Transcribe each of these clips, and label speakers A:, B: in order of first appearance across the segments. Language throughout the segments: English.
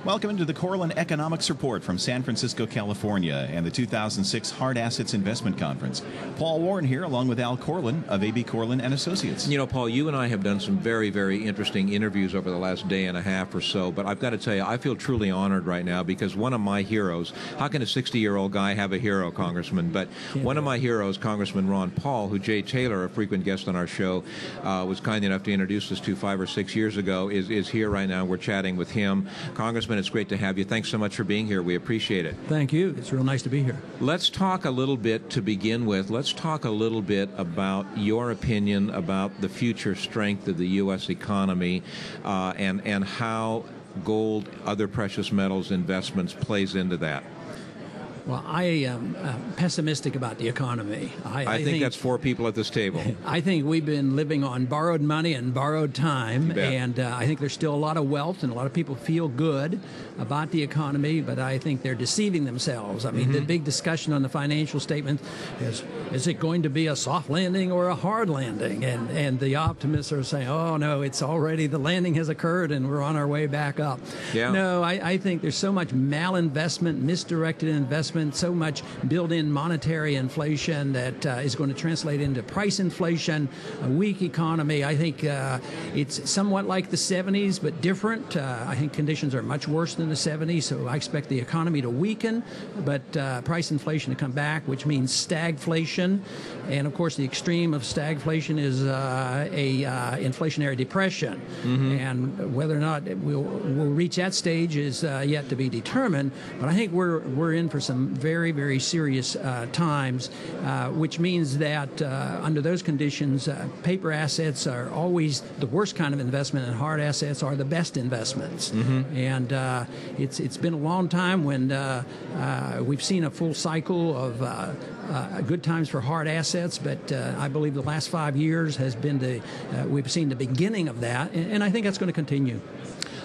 A: Welcome into the Korelin Economics Report from San Francisco, California, and the 2006 Hard Assets Investment Conference. Paul Warren here, along with Al Korelin of A.B. Korelin and Associates.
B: You know, Paul, you and I have done some very, very interesting interviews over the last day and a half or so, but I've got to tell you, I feel truly honored right now because one of my heroes, how can a 60-year-old guy have a hero, Congressman? But one of my heroes, Congressman Ron Paul, who Jay Taylor, a frequent guest on our show, was kind enough to introduce us to 5 or 6 years ago, is here right now. We're chatting with him. Congressman, it's great to have you. Thanks so much for being here. We appreciate it.
C: Thank you. It's real nice to be here.
B: Let's talk a little bit to begin with. Let's talk a little bit about your opinion about the future strength of the U.S. economy and how gold, other precious metals investments plays into that.
C: Well, I am pessimistic about the economy.
B: I think that's 4 people at this table.
C: I think we've been living on borrowed money and borrowed time, and I think there's still a lot of wealth, and a lot of people feel good about the economy, but I think they're deceiving themselves. I mean, the big discussion on the financial statement is it going to be a soft landing or a hard landing? And the optimists are saying, oh, no, it's already, the landing has occurred, and we're on our way back up.
B: Yeah.
C: No, I think there's so much malinvestment, misdirected investment, so much built-in monetary inflation that is going to translate into price inflation, a weak economy. I think it's somewhat like the 70s, but different. I think conditions are much worse than the 70s, so I expect the economy to weaken, but price inflation to come back, which means stagflation. And, of course, the extreme of stagflation is a inflationary depression. And whether or not we'll reach that stage is yet to be determined, but I think we're in for some very, very serious times, which means that under those conditions, paper assets are always the worst kind of investment, and hard assets are the best investments. And it's been a long time when we've seen a full cycle of good times for hard assets, but I believe the last 5 years has been we've seen the beginning of that, and I think that's going to continue.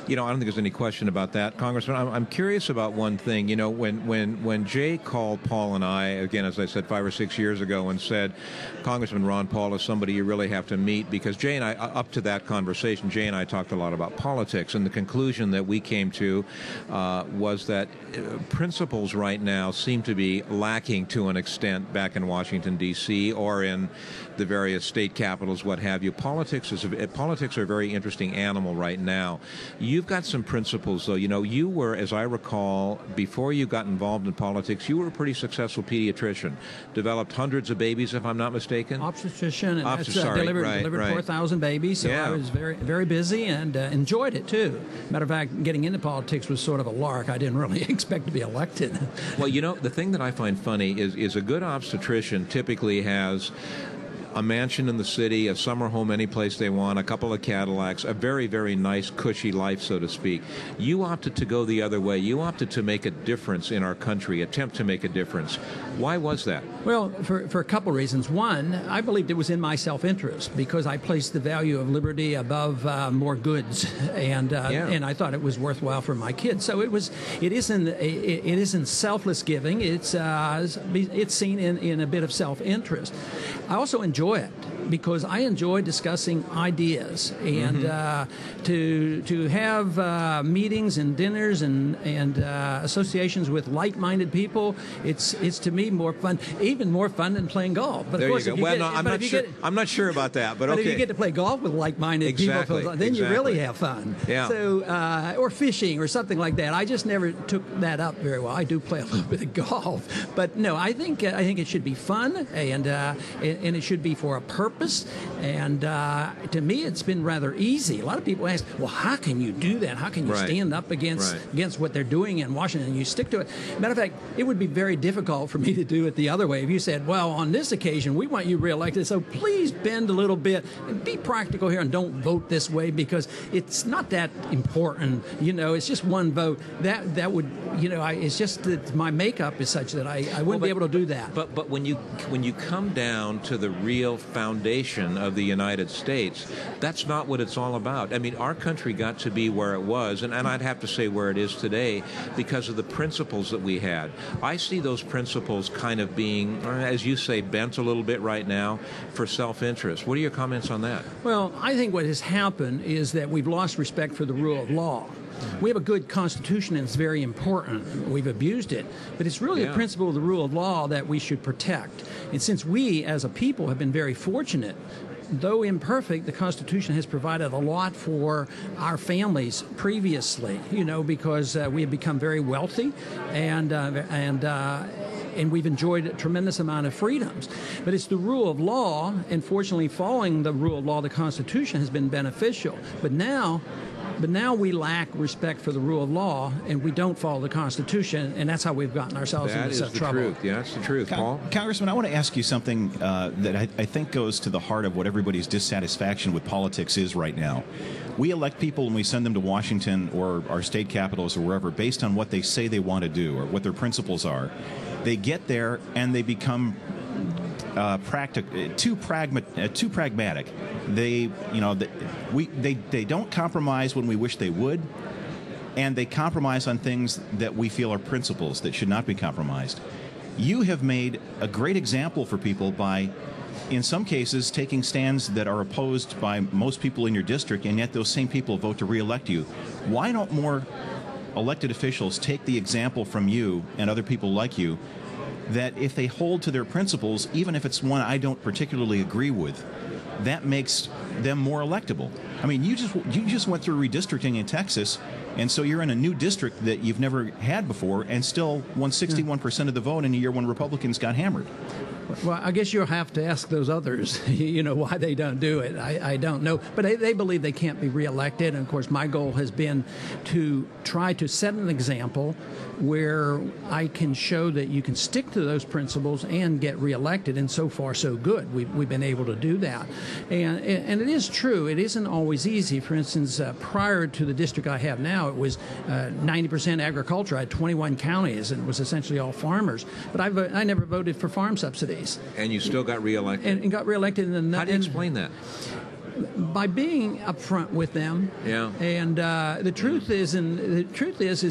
B: You know, I don't think there's any question about that, Congressman. I'm curious about one thing. You know, when Jay called Paul and I, again, as I said, 5 or 6 years ago, and said, Congressman Ron Paul is somebody you really have to meet, because Jay and I, up to that conversation, Jay and I talked a lot about politics, and the conclusion that we came to was that principles right now seem to be lacking to an extent back in Washington, D.C., or in the various state capitals, what have you. Politics are a very interesting animal right now. You've got some principles, though. You know, you were, as I recall, before you got involved in politics, you were a pretty successful pediatrician. Developed hundreds of babies, if I'm not mistaken.
C: Obstetrician, and delivered 4,000 babies. So I was very, very busy and enjoyed it too. Matter of fact, getting into politics was sort of a lark. I didn't really expect to be elected.
B: Well, you know, the thing that I find funny is a good obstetrician typically has a mansion in the city, a summer home any place they want, a couple of Cadillacs, a very, very nice, cushy life, so to speak. You opted to go the other way. You opted to make a difference in our country, attempt to make a difference. Why was that?
C: Well, for a couple of reasons. One, I believed it was in my self-interest because I placed the value of liberty above more goods, and I thought it was worthwhile for my kids. So it isn't selfless giving. It's seen in a bit of self-interest. I also enjoy it because I enjoy discussing ideas, and to have meetings and dinners and associations with like-minded people. It's to me more fun, even more fun than playing golf. But
B: there
C: of course,
B: you go. Well, no, I'm not sure about that, but okay.
C: If you get to play golf with like-minded people, then you really have fun.
B: Yeah.
C: So, or fishing or something like that. I just never took that up very well. I do play a little bit of golf, but no, I think it should be fun, and it should be for a purpose. And to me, it's been rather easy. A lot of people ask, well, how can you do that? How can you stand up against what they're doing in Washington and you stick to it? Matter of fact, it would be very difficult for me to do it the other way. If you said, well, on this occasion, we want you reelected, so please bend a little bit and be practical here and don't vote this way because it's not that important. You know, it's just one vote. That would, you know, it's just that my makeup is such that I wouldn't be able to do that.
B: But when you come down to the real foundation of the United States, that's not what it's all about. I mean, our country got to be where it was, and I'd have to say where it is today, because of the principles that we had. I see those principles kind of being, as you say, bent a little bit right now for self-interest. What are your comments on that?
C: Well, I think what has happened is that we've lost respect for the rule of law. We have a good Constitution, and it's very important. We've abused it. But it's really a principle of the rule of law that we should protect. And since we, as a people, have been very fortunate, though imperfect, the Constitution has provided a lot for our families previously, because we have become very wealthy and we've enjoyed a tremendous amount of freedoms. But it's the rule of law, and fortunately following the rule of law, the Constitution has been beneficial. But now we lack respect for the rule of law, and we don't follow the Constitution, and that's how we've gotten ourselves into such trouble.
B: That is the truth. Yeah, that's the truth, Paul.
A: Congressman, I want to ask you something that I think goes to the heart of what everybody's dissatisfaction with politics is right now. We elect people and we send them to Washington or our state capitals or wherever based on what they say they want to do or what their principles are. They get there and they become too pragmatic. They don't compromise when we wish they would, and they compromise on things that we feel are principles that should not be compromised. You have made a great example for people by, in some cases, taking stands that are opposed by most people in your district, and yet those same people vote to re-elect you. Why don't more elected officials take the example from you and other people like you, that if they hold to their principles, even if it's one I don't particularly agree with, that makes them more electable? I mean, you just went through redistricting in Texas, and so you're in a new district that you've never had before, and still won 61% of the vote in a year when Republicans got hammered.
C: Well, I guess you'll have to ask those others, why they don't do it. I don't know. But they believe they can't be reelected. And, of course, my goal has been to try to set an example where I can show that you can stick to those principles and get reelected. And so far, so good. We've been able to do that. And it is true. It isn't always easy. For instance, prior to the district I have now, it was 90% agriculture. I had 21 counties, and it was essentially all farmers. But I never voted for farm subsidies.
B: And you still got reelected.
C: And got reelected.
B: How do you explain that?
C: By being upfront with them.
B: Yeah.
C: And the truth is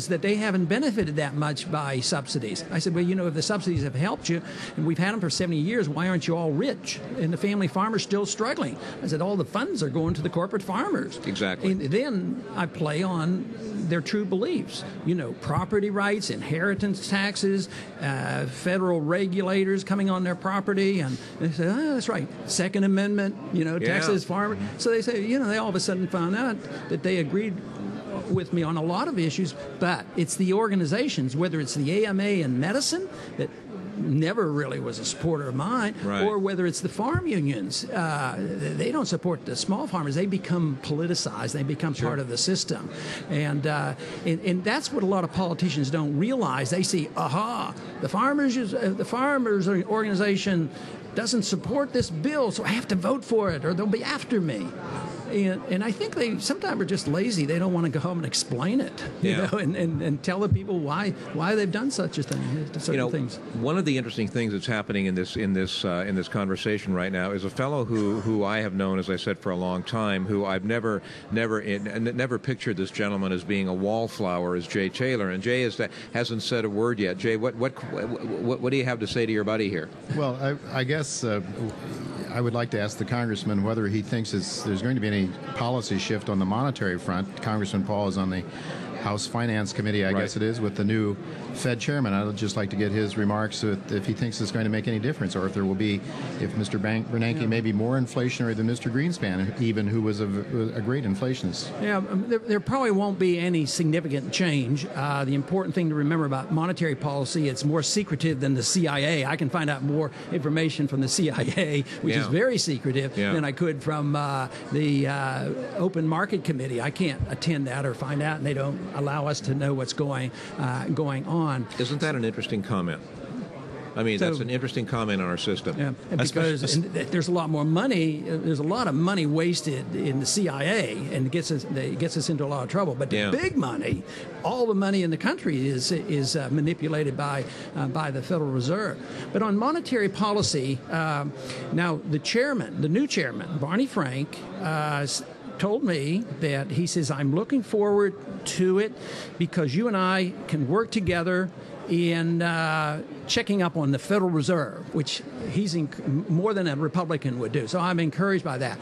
C: that they haven't benefited that much by subsidies. I said, well, if the subsidies have helped you, and we've had them for 70 years, why aren't you all rich? And the family farmer's still struggling. I said, all the funds are going to the corporate farmers.
B: Exactly.
C: And then I play on their true beliefs. Property rights, inheritance taxes, federal regulators coming on their property, and they say, that's right, Second Amendment, Texas farmers. So they say, they all of a sudden found out that they agreed with me on a lot of issues, but it's the organizations, whether it's the AMA in medicine that never really was a supporter of mine,
B: right,
C: or whether it's the farm unions. They don't support the small farmers. They become politicized. They become part of the system. And that's what a lot of politicians don't realize. They see, the farmers organization doesn't support this bill, so I have to vote for it, or they'll be after me. And I think they sometimes are just lazy. They don't want to go home and explain it, and tell the people why they've done such a thing, certain things.
B: One of the interesting things that's happening in this conversation right now is a fellow who I have known, as I said, for a long time, who I've never pictured this gentleman as being a wallflower, as Jay Taylor. And Jay hasn't said a word yet. Jay, what do you have to say to your buddy here?
D: Well, I guess I would like to ask the congressman whether he thinks there's going to be any policy shift on the monetary front. Congressman Paul is on the House Finance Committee, I guess it is, with the new Fed chairman. I'd just like to get his remarks if he thinks it's going to make any difference, or if there will be, if Mr. Bernanke may be more inflationary than Mr. Greenspan, even who was a great inflationist.
C: Yeah, there probably won't be any significant change. The important thing to remember about monetary policy, it's more secretive than the CIA. I can find out more information from the CIA, which is very secretive, than I could from the Open Market Committee. I can't attend that or find out, and they don't allow us to know what's going on.
B: Isn't that an interesting comment? I mean, that's an interesting comment on our system.
C: Yeah, because there's a lot more money. There's a lot of money wasted in the CIA, and it gets us into a lot of trouble. But the big money, all the money in the country is manipulated by the Federal Reserve. But on monetary policy, now the new chairman, Barney Frank, told me that he says, I'm looking forward to it because you and I can work together in checking up on the Federal Reserve, which he's more than a Republican would do. So I'm encouraged by that.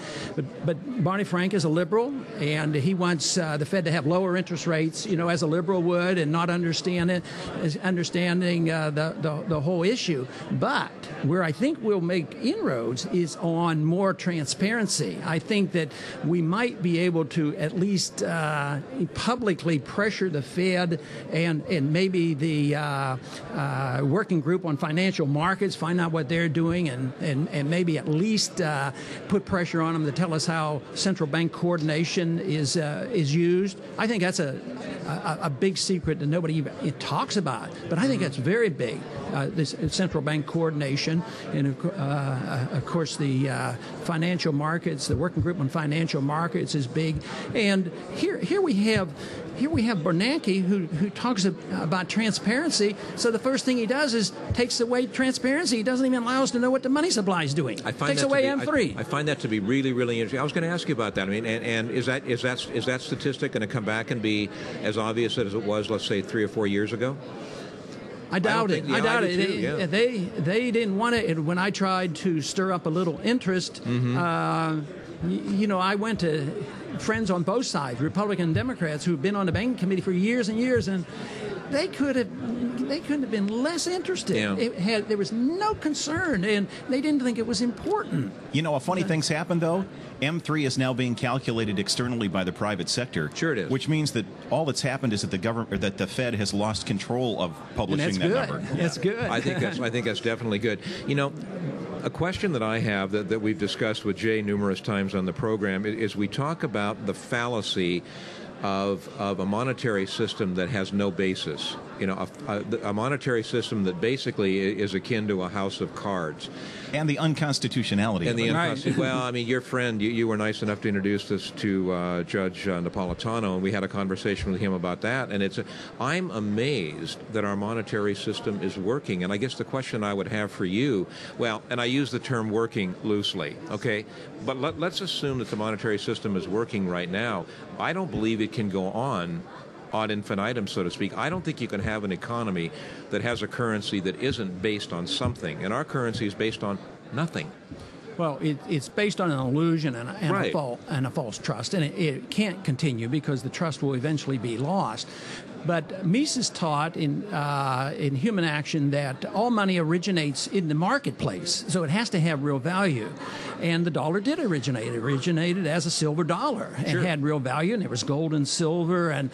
C: But Barney Frank is a liberal, and he wants the Fed to have lower interest rates, as a liberal would, and not understanding the whole issue. But where I think we'll make inroads is on more transparency. I think that we might be able to at least publicly pressure the Fed and maybe the working group on financial markets, find out what they're doing, and maybe at least put pressure on them to tell us how central bank coordination is used. I think that's a big secret that nobody even talks about, but I think that's very big. This central bank coordination, and of course the financial markets, the working group on financial markets is big. And here we have Bernanke who talks about transparency. So the first thing he does is takes away transparency. He doesn't even allow us to know what the money supply is doing. Takes away M3.
B: I find that to be really, really interesting. I was going to ask you about that. I mean, and is that statistic going to come back and be as obvious as it was, let's say, 3 or 4 years ago?
C: I doubt it. They didn't want it. When I tried to stir up a little interest, I went to friends on both sides, Republican and Democrats, who've been on the banking committee for years and years, and they couldn't have been less interested. Yeah. There was no concern, and they didn't think it was important.
A: A funny thing's happened, though. M3 is now being calculated externally by the private sector.
B: Sure it is.
A: Which means that all that's happened is that the government, or that the Fed has lost control of publishing that number.
C: That's good.
B: I think that's definitely good. A question that I have that we've discussed with Jay numerous times on the program is we talk about the fallacy of a monetary system that has no basis. A monetary system that basically is akin to a house of cards.
A: And the unconstitutionality.
B: Well, I mean, your friend, you were nice enough to introduce this to Judge Napolitano, and we had a conversation with him about that. And I'm amazed that our monetary system is working. And I guess the question I would have for you, and I use the term working loosely, okay? But let's assume that the monetary system is working right now. I don't believe it can go on ad infinitum, so to speak. I don't think you can have an economy that has a currency that isn't based on something, and our currency is based on nothing.
C: Well, it's based on an illusion and
B: right.
C: a false trust, and it can't continue because the trust will eventually be lost. But Mises taught in Human Action that all money originates in the marketplace, so it has to have real value. And the dollar did originate. It originated as a silver dollar and had real value, and there was gold and silver, and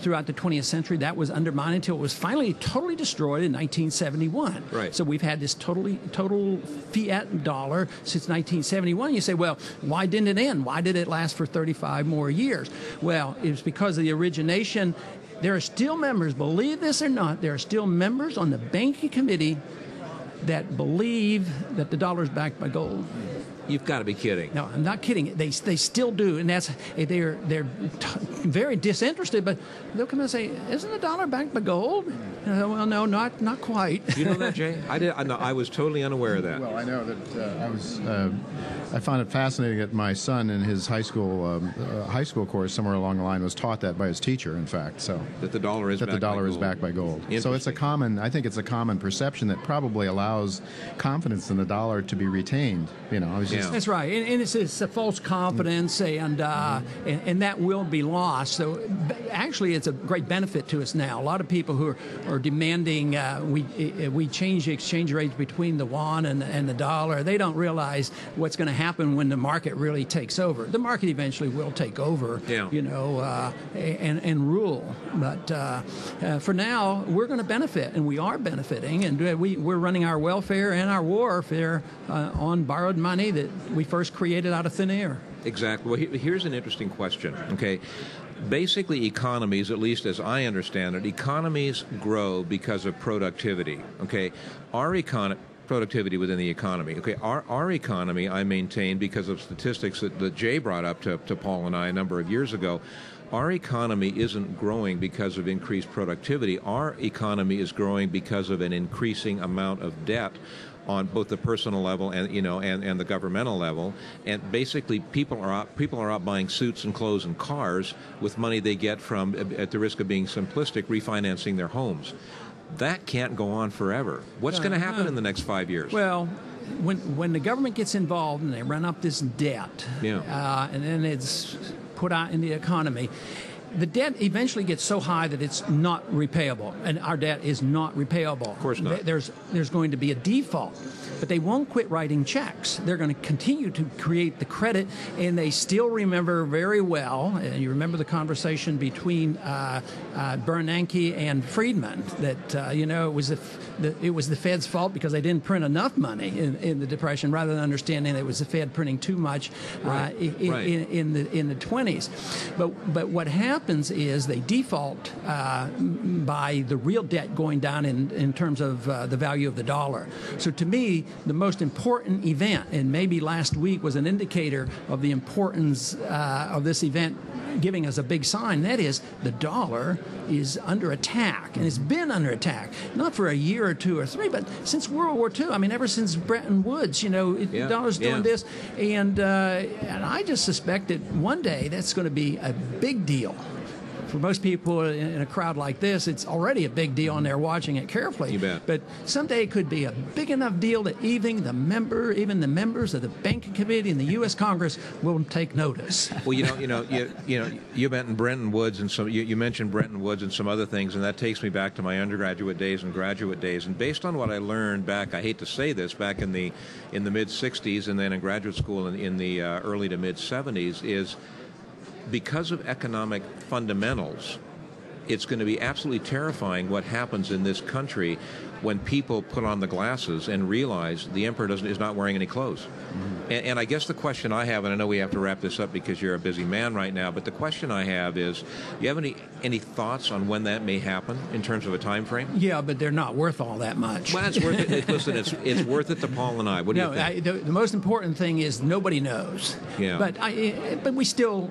C: throughout the 20th century that was undermined until it was finally totally destroyed in 1971.
B: Right.
C: So we've had this total fiat dollar since 1971. You say, well, why didn't it end? Why did it last for 35 more years? Well, it was because of the origination. There are still members, believe this or not, there are still members on the banking committee that believe that the dollar is backed by gold.
B: You've got to be kidding.
C: No, I'm not kidding. They still do, and they're very disinterested. But they'll come and say, "Isn't the dollar backed by gold?" Well, no, not quite.
B: Do you know that, Jay? I was totally unaware of that.
D: Well, I know that I found it fascinating that my son in his high school course somewhere along the line was taught that by his teacher. In fact, so
B: that the dollar is
D: backed by gold. So it's I think it's a common perception that probably allows confidence in the dollar to be retained.
C: That's right, and it's a false confidence, and that will be lost. So actually, it's a great benefit to us now. A lot of people who are demanding we change the exchange rates between the yuan and the dollar. They don't realize what's going to happen when the market really takes over. The market eventually will take over, and rule. But for now, we're going to benefit, and we are benefiting, and we're running our welfare and our warfare on borrowed money that we first created out of thin air.
B: Exactly. Well, here's an interesting question, okay? Basically, economies, at least as I understand it, economies grow because of productivity, okay? Productivity within the economy. Okay, our economy, I maintain, because of statistics that Jay brought up to Paul and I a number of years ago, our economy isn't growing because of increased productivity. Our economy is growing because of an increasing amount of debt on both the personal level and the governmental level, and basically people are out buying suits and clothes and cars with money they get from, at the risk of being simplistic, refinancing their homes. that can't go on forever. What's going to happen in the next 5 years?
C: Well, when the government gets involved and they run up this debt, and then it's put out in the economy, the debt eventually gets so high that it's not repayable, and our debt is not repayable.
B: Of course not.
C: There's going to be a default, but they won't quit writing checks. They're going to continue to create the credit, and they still remember very well, and you remember the conversation between Bernanke and Friedman, that it was the Fed's fault because they didn't print enough money in the Depression, rather than understanding that it was the Fed printing too much in the 20s. But what happens is they default by the real debt going down in terms of the value of the dollar. So to me, the most important event, and maybe last week was an indicator of the importance of this event, giving us a big sign, that is the dollar is under attack, and it's been under attack, not for a year or two or three, but since World War II. I mean, ever since Bretton Woods, the dollar's doing this, and I just suspect that one day that's going to be a big deal. For most people in a crowd like this, it's already a big deal, and they're watching it carefully.
B: You bet.
C: But someday it could be a big enough deal that even the members of the Banking Committee in the U.S. Congress will take notice.
B: Well, you mentioned Bretton Woods, and you mentioned Bretton Woods and some other things, and that takes me back to my undergraduate days and graduate days. And based on what I learned back, I hate to say this, back in the mid '60s, and then in graduate school in the early to mid '70s, is because of economic fundamentals, it's going to be absolutely terrifying what happens in this country when people put on the glasses and realize the emperor is not wearing any clothes. Mm-hmm. And I guess the question I have, and I know we have to wrap this up because you're a busy man right now, but the question I have is, do you have any thoughts on when that may happen in terms of a time frame? Yeah,
C: but they're not worth all that much.
B: Well, it's worth it. Listen, it's worth it to Paul and I. What do you think?
C: The most important thing is nobody knows.
B: Yeah.
C: But we still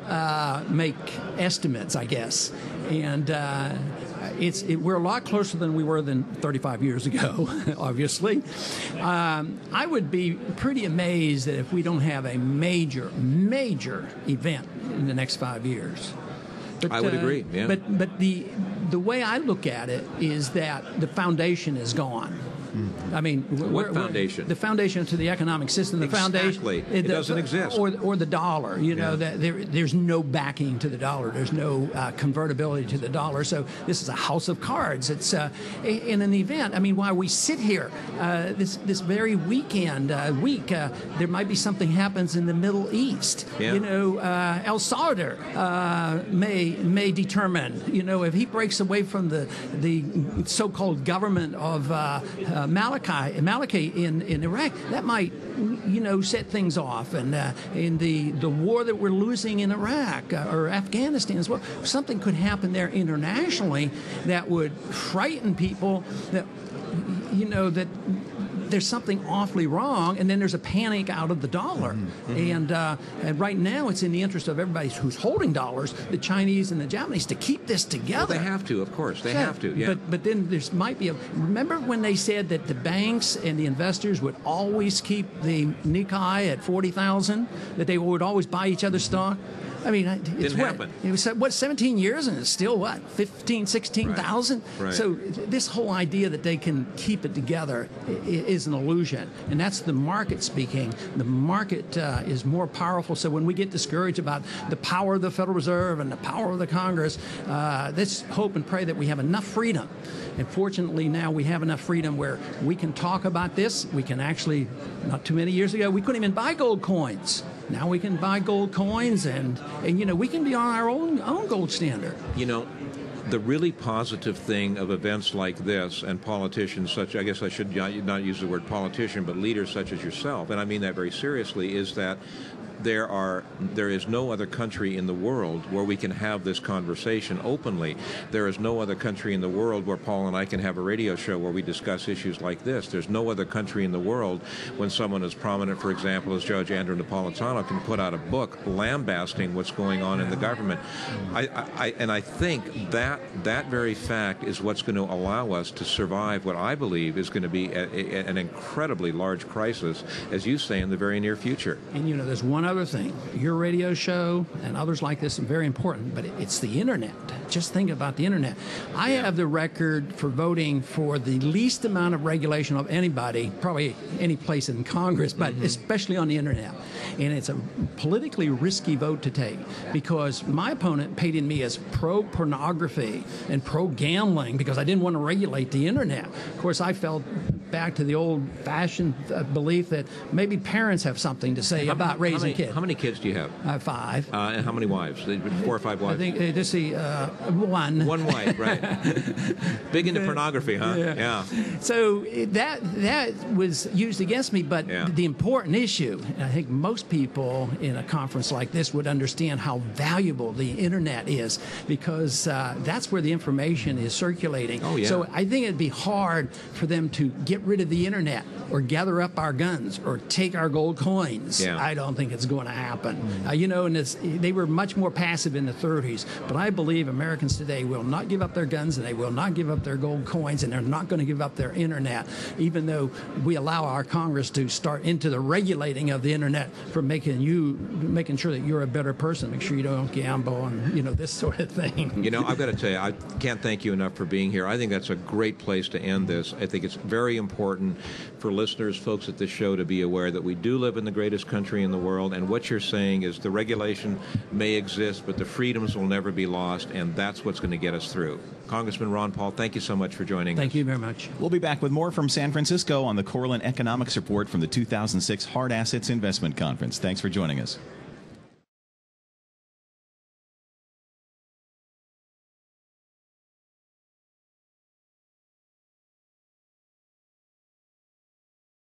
C: make estimates, I guess. And we're a lot closer than we were 35 years ago, obviously. I would be pretty amazed that if we don't have a major event in the next 5 years. But,
B: I would agree, yeah.
C: But the way I look at it is that the foundation is gone. I mean,
B: what foundation?
C: The foundation to the economic system. The
B: exactly.
C: foundation.
B: It doesn't exist.
C: Or the dollar. That there's no backing to the dollar. There's no convertibility to the dollar. So this is a house of cards. It's in an event. I mean, while we sit here this very week, there might be something happens in the Middle East.
B: Yeah.
C: El Salvador may determine. If he breaks away from the so-called government of Maliki in Iraq, that might set things off, and in the war that we're losing in Iraq or Afghanistan as well, something could happen there internationally that would frighten people that that there's something awfully wrong, and then there's a panic out of the dollar. Mm-hmm. And right now it's in the interest of everybody who's holding dollars, the Chinese and the Japanese, to keep this together.
B: Well, they have to, of course. They have to, yeah.
C: But then there might be remember when they said that the banks and the investors would always keep the Nikkei at 40,000, that they would always buy each other's stock? I mean, it's
B: It
C: was 17 years, and it's still 15, 16,000.
B: Right.
C: So this whole idea that they can keep it together is an illusion, and that's the market speaking. The market is more powerful. So when we get discouraged about the power of the Federal Reserve and the power of the Congress, let's hope and pray that we have enough freedom. And fortunately, now we have enough freedom where we can talk about this. We can actually, not too many years ago, we couldn't even buy gold coins. Now we can buy gold coins, and we can be on our own gold standard.
B: The really positive thing of events like this, and politicians such, I guess I should not use the word politician, but leaders such as yourself, and I mean that very seriously, is that there is no other country in the world where we can have this conversation openly. There is no other country in the world where Paul and I can have a radio show where we discuss issues like this. There's no other country in the world when someone as prominent, for example, as Judge Andrew Napolitano can put out a book lambasting what's going on in the government. I think that very fact is what's going to allow us to survive what I believe is going to be an incredibly large crisis, as you say, in the very near future.
C: And there's one other thing. Your radio show and others like this are very important, but it's the internet. Just think about the internet. I have the record for voting for the least amount of regulation of anybody, probably any place in Congress, but especially on the internet. And it's a politically risky vote to take because my opponent painted me as pro-pornography and pro-gambling because I didn't want to regulate the internet. Of course, I fell back to the old-fashioned belief that maybe parents have something to say about raising kids.
B: How many kids do you have? 5. And how many wives? 4 or 5 wives?
C: I think, just see, one.
B: One wife, right. Big into pornography, huh? Yeah.
C: So that was used against me, but the important issue, and I think most people in a conference like this would understand how valuable the internet is because that's where the information is circulating.
B: Oh, yeah.
C: So I think it'd be hard for them to get rid of the internet or gather up our guns or take our gold coins.
B: Yeah.
C: I don't think it's going to happen. And they were much more passive in the 30s, but I believe Americans today will not give up their guns and they will not give up their gold coins and they're not going to give up their internet, even though we allow our Congress to start into the regulating of the internet for making sure that you're a better person, make sure you don't gamble and this sort of thing.
B: I've got to tell you, I can't thank you enough for being here. I think that's a great place to end this. I think it's very important for listeners, folks at this show, to be aware that we do live in the greatest country in the world, and what you're saying is the regulation may exist, but the freedoms will never be lost, and that's what's going to get us through. Congressman Ron Paul, thank you so much for joining us.
C: Thank you very much.
A: We'll be back with more from San Francisco on the Korelin Economics Report from the 2006 Hard Assets Investment Conference. Thanks for joining us.